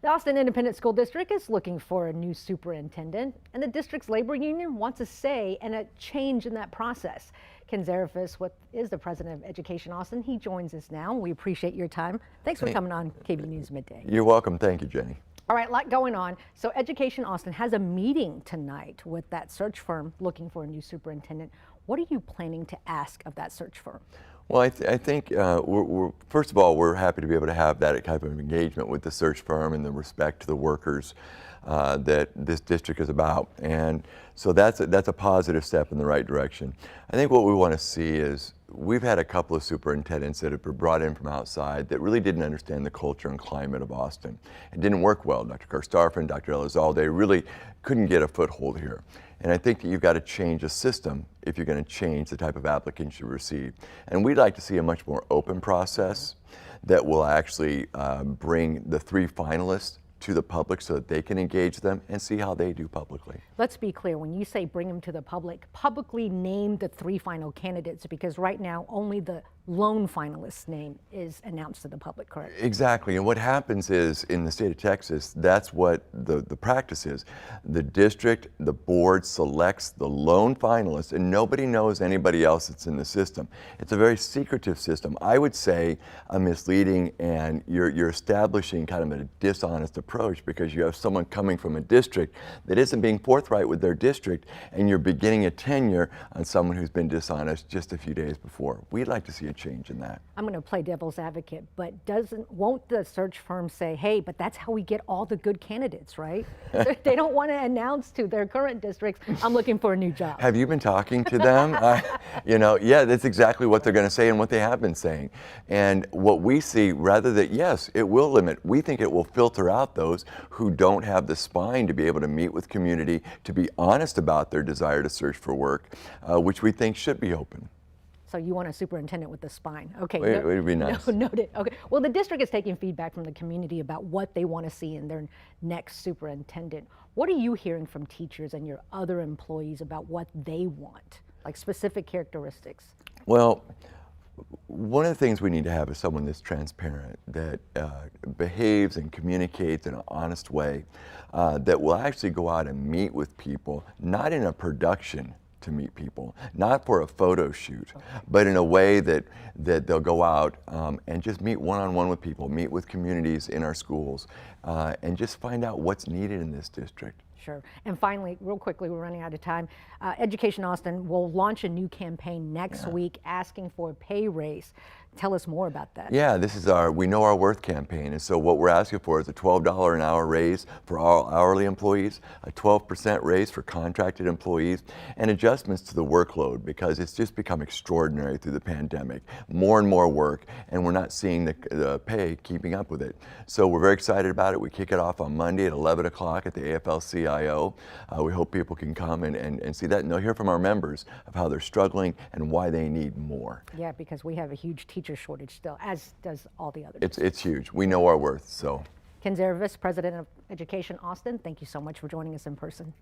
The Austin Independent School District is looking for a new superintendent, and the district's labor union wants a say and a change in that process. Ken Zarifis, what is the president of Education Austin? He joins us now. We appreciate your time. Thanks for coming on KVUE News Midday. You're welcome. Thank you, Jenny. All right, a lot going on. So Education Austin has a meeting tonight with that search firm looking for a new superintendent. What are you planning to ask of that search firm? Well, I think first of all, we're happy to be able to have that type of engagement with the search firm and the respect to the workers that this district is about. And so that's a positive step in the right direction. I think what we want to see is we've had a couple of superintendents that have been brought in from outside that really didn't understand the culture and climate of Austin. It didn't work well. Dr. Karstafen, Dr. Elizalde really couldn't get a foothold here. And I think that you've got to change a system if you're going to change the type of applicants you receive. And we'd like to see a much more open process that will actually bring the three finalists to the public so that they can engage them and see how they do publicly. Let's be clear, when you say bring them to the public, publicly name the three final candidates, because right now only the lone finalist's name is announced to the public, correct? Exactly, and what happens is in the state of Texas, that's what the practice is. The district, the board selects the lone finalist and nobody knows anybody else that's in the system. It's a very secretive system. I would say a misleading, and you're establishing kind of a dishonest approach because you have someone coming from a district that isn't being forthright with their district, and you're beginning a tenure on someone who's been dishonest just a few days before. We'd like to see a change in that. I'm going to play devil's advocate, but won't the search firm say, hey, but that's how we get all the good candidates, right? They don't want to announce to their current districts, I'm looking for a new job. Have you been talking to them? Yeah, that's exactly what they're going to say and what they have been saying. And what we see, rather that, yes, it will limit, we think it will filter out those who don't have the spine to be able to meet with community, to be honest about their desire to search for work, which we think should be open. So you want a superintendent with the spine. Okay. It would be nice. Noted. Okay. Well, the district is taking feedback from the community about what they want to see in their next superintendent. What are you hearing from teachers and your other employees about what they want, like specific characteristics? Well, one of the things we need to have is someone that's transparent, that behaves and communicates in an honest way, that will actually go out and meet with people, not in a production to meet people, not for a photo shoot, but in a way that they'll go out and just meet one-on-one with people, meet with communities in our schools, and just find out what's needed in this district. Sure. And finally, real quickly, we're running out of time. Education Austin will launch a new campaign next week asking for a pay raise. Tell us more about that. Yeah, this is our We Know Our Worth campaign. And so what we're asking for is a $12 an hour raise for all hourly employees, a 12% raise for contracted employees, and adjustments to the workload because it's just become extraordinary through the pandemic. More and more work, and we're not seeing the pay keeping up with it. So we're very excited about it. We kick it off on Monday at 11 o'clock at the AFL-CIO. We hope people can come and see that, and they'll hear from our members of how they're struggling and why they need more. Yeah, because we have a huge teacher shortage still, as does all the other It's huge. We know our worth. So Ken Zarifis, President of Education Austin, thank you so much for joining us in person.